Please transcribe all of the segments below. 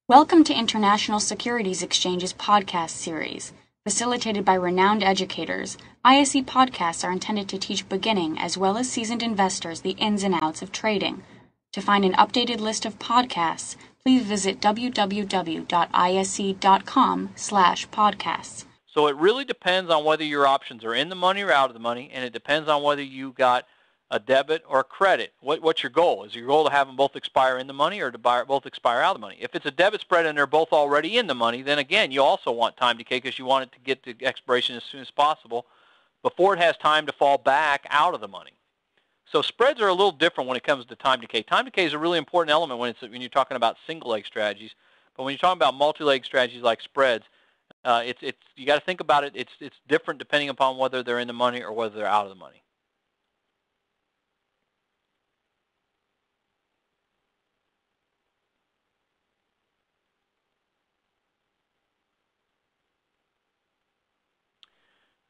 Welcome to International Securities Exchange's podcast series. Facilitated by renowned educators, ISE podcasts are intended to teach beginning as well as seasoned investors the ins and outs of trading. To find an updated list of podcasts, please visit www.ise.com/podcasts. So it really depends on whether your options are in the money or out of the money, and it depends on whether you got a debit or a credit. What's your goal? Is your goal to have them both expire in the money or to both expire out of the money? If it's a debit spread and they're both already in the money, then again, you also want time decay because you want it to get to expiration as soon as possible before it has time to fall back out of the money. So spreads are a little different when it comes to time decay. Time decay is a really important element when you're talking about single leg strategies, but when you're talking about multi-leg strategies like spreads, you got to think about it. It's different depending upon whether they're in the money or whether they're out of the money.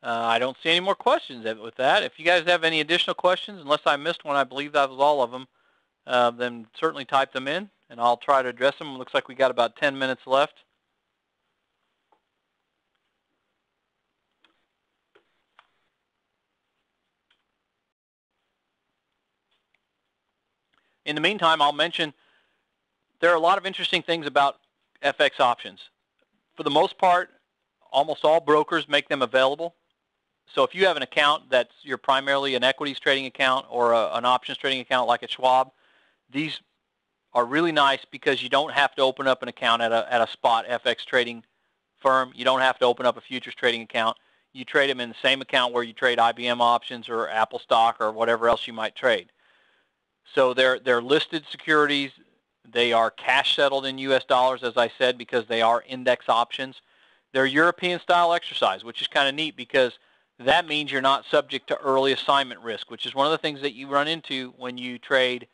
I don't see any more questions with that. If you guys have any additional questions, unless I missed one, I believe that was all of them, then certainly type them in, and I'll try to address them. It looks like we got about 10 minutes left. In the meantime, I'll mention there are a lot of interesting things about FX options. For the most part, almost all brokers make them available. So if you have an account that's you're primarily an equities trading account or an options trading account like at Schwab, these are really nice because you don't have to open up an account at a spot FX trading firm. You don't have to open up a futures trading account. You trade them in the same account where you trade IBM options or Apple stock or whatever else you might trade. So they're listed securities. They are cash settled in US dollars, as I said, because they are index options. They're European style exercise, which is kind of neat because that means you're not subject to early assignment risk, which is one of the things that you run into when you trade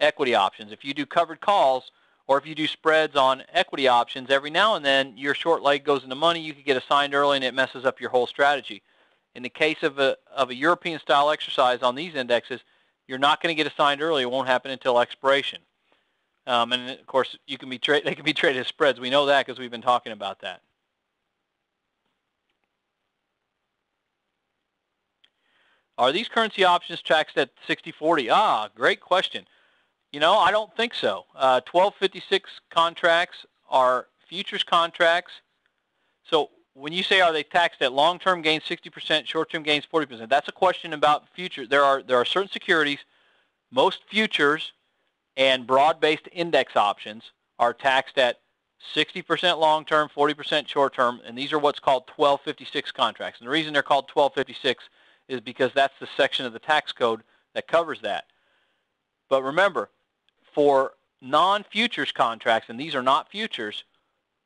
equity options. If you do covered calls or if you do spreads on equity options, every now and then your short leg goes into money, you could get assigned early and it messes up your whole strategy. In the case of a European style exercise on these indexes, you're not going to get assigned early. It won't happen until expiration. And of course, they can be traded as spreads. We know that because we've been talking about that. Are these currency options taxed at 60/40? Ah, great question. You know, I don't think so. 1256 contracts are futures contracts. So when you say are they taxed at long-term gains 60%, short-term gains 40%, that's a question about futures. There are certain securities, most futures and broad-based index options are taxed at 60% long-term, 40% short-term, and these are what's called 1256 contracts. And the reason they're called 1256 is because that's the section of the tax code that covers that. But remember, for non-futures contracts, and these are not futures,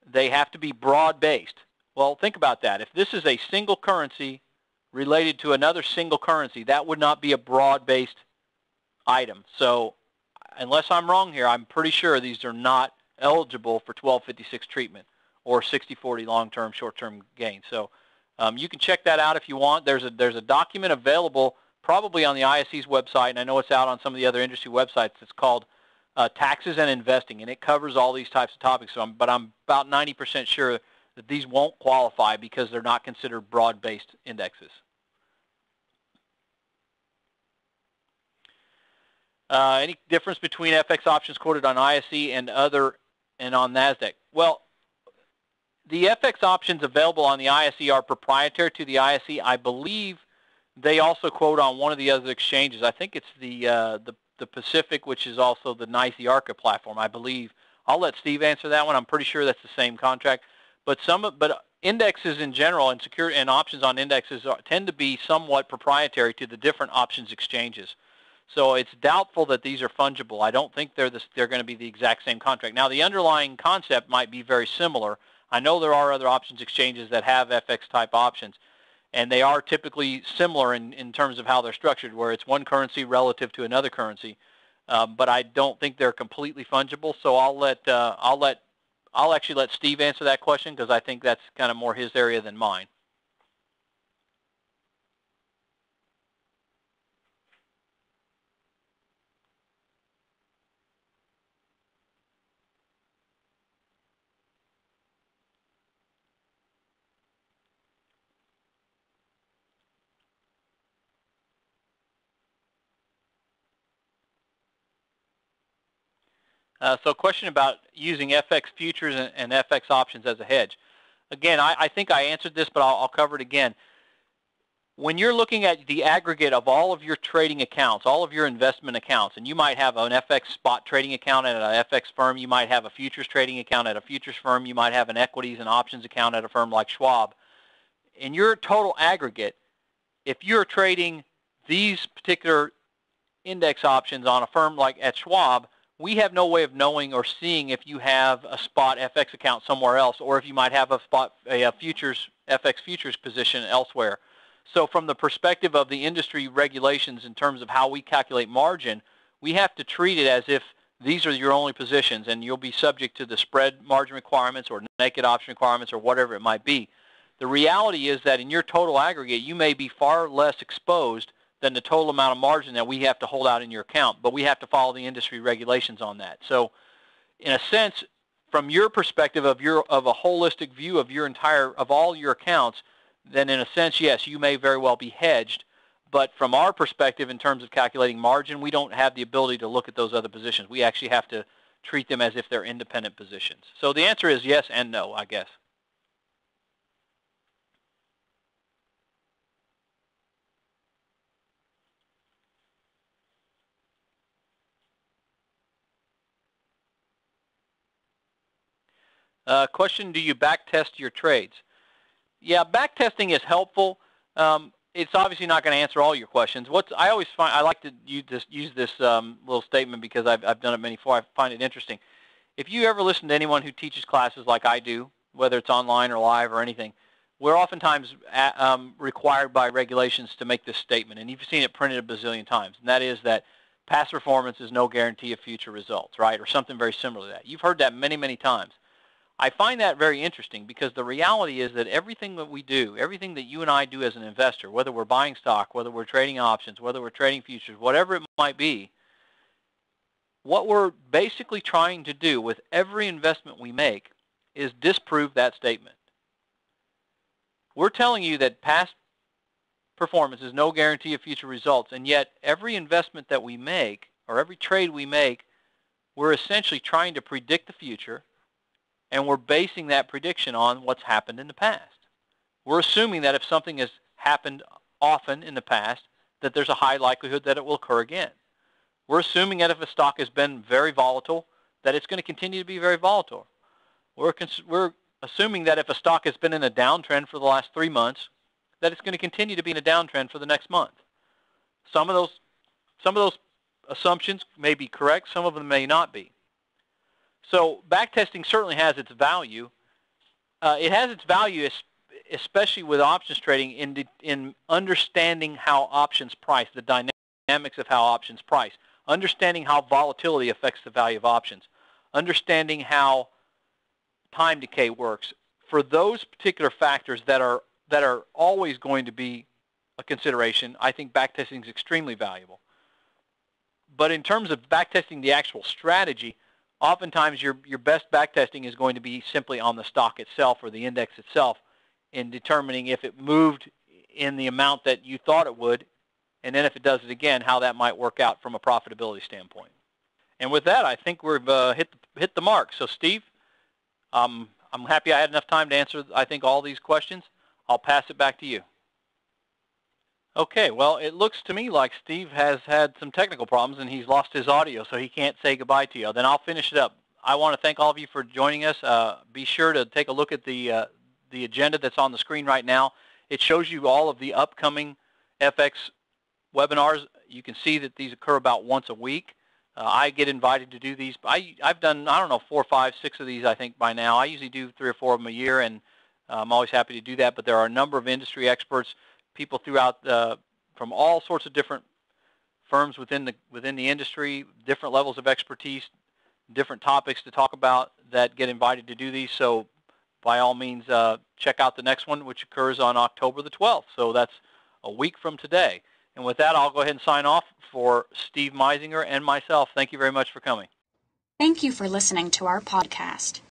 they have to be broad-based. Well, think about that. If this is a single currency related to another single currency, that would not be a broad-based item. So unless I'm wrong here, I'm pretty sure these are not eligible for 1256 treatment or 60/40 long-term, short-term gain. So you can check that out if you want. There's a document available probably on the ISE's website, and I know it's out on some of the other industry websites. It's called Taxes and Investing, and it covers all these types of topics. So but I'm about 90% sure that these won't qualify because they're not considered broad-based indexes. Any difference between FX options quoted on ISE and on NASDAQ? Well, the FX options available on the ISE are proprietary to the ISE. I believe they also quote on one of the other exchanges. I think it's the Pacific, which is also the NYSE Arca platform, I believe. I'll let Steve answer that one. I'm pretty sure that's the same contract. But indexes in general and security and options on indexes tend to be somewhat proprietary to the different options exchanges. So it's doubtful that these are fungible. I don't think they're going to be the exact same contract. Now, the underlying concept might be very similar. I know there are other options exchanges that have FX-type options, and they are typically similar in terms of how they're structured, where it's one currency relative to another currency. But I don't think they're completely fungible. So I'll actually let Steve answer that question because I think that's kind of more his area than mine. So a question about using FX futures and FX options as a hedge. Again, I think I answered this, but I'll cover it again. When you're looking at the aggregate of all of your trading accounts, all of your investment accounts, and you might have an FX spot trading account at an FX firm, you might have a futures trading account at a futures firm, you might have an equities and options account at a firm like Schwab. In your total aggregate, if you're trading these particular index options on a firm like at Schwab, we have no way of knowing or seeing if you have a spot FX account somewhere else, or if you might have a FX futures position elsewhere. So from the perspective of the industry regulations in terms of how we calculate margin, we have to treat it as if these are your only positions, and you'll be subject to the spread margin requirements or naked option requirements or whatever it might be. The reality is that in your total aggregate, you may be far less exposed than the total amount of margin that we have to hold out in your account, but we have to follow the industry regulations on that. So in a sense, from your perspective of a holistic view of all your accounts, then in a sense, yes, you may very well be hedged. But from our perspective in terms of calculating margin, we don't have the ability to look at those other positions. We actually have to treat them as if they're independent positions. So the answer is yes and no, I guess. Question, do you backtest your trades? Yeah, backtesting is helpful. It's obviously not going to answer all your questions. I always find, I like to use this little statement because I've done it many before. I find it interesting. If you ever listen to anyone who teaches classes like I do, whether it's online or live or anything, we're oftentimes required by regulations to make this statement, and you've seen it printed a bazillion times, and that is that past performance is no guarantee of future results, right, or something very similar to that. You've heard that many, many times. I find that very interesting because the reality is that everything that we do, everything that you and I do as an investor, whether we're buying stock, whether we're trading options, whether we're trading futures, whatever it might be, what we're basically trying to do with every investment we make is disprove that statement. We're telling you that past performance is no guarantee of future results, and yet every investment that we make or every trade we make, we're essentially trying to predict the future, and we're basing that prediction on what's happened in the past. We're assuming that if something has happened often in the past, that there's a high likelihood that it will occur again. We're assuming that if a stock has been very volatile, that it's going to continue to be very volatile. We're assuming that if a stock has been in a downtrend for the last 3 months, that it's going to continue to be in a downtrend for the next month. Some of those assumptions may be correct, some of them may not be. So backtesting certainly has its value. It has its value, especially with options trading, in understanding how options price, the dynamics of how options price, understanding how volatility affects the value of options, understanding how time decay works. For those particular factors that are always going to be a consideration, I think backtesting is extremely valuable. But in terms of backtesting the actual strategy, oftentimes your best backtesting is going to be simply on the stock itself or the index itself in determining if it moved in the amount that you thought it would, and then if it does it again, how that might work out from a profitability standpoint. And with that, I think we've hit the mark. So Steve, I'm happy I had enough time to answer, I think, all these questions. I'll pass it back to you. Okay, well, it looks to me like Steve has had some technical problems and he's lost his audio, so he can't say goodbye to you. Then I'll finish it up. I want to thank all of you for joining us. Be sure to take a look at the agenda that's on the screen right now. It shows you all of the upcoming FX webinars. You can see that these occur about once a week. I get invited to do these. I've done, I don't know, 4, 5, 6 of these, I think, by now. I usually do 3 or 4 of them a year, and I'm always happy to do that. But there are a number of industry experts, people throughout from all sorts of different firms within the industry, different levels of expertise, different topics to talk about that get invited to do these. So by all means, check out the next one, which occurs on October the 12th. So that's a week from today. And with that, I'll go ahead and sign off for Steve Meisinger and myself. Thank you very much for coming. Thank you for listening to our podcast.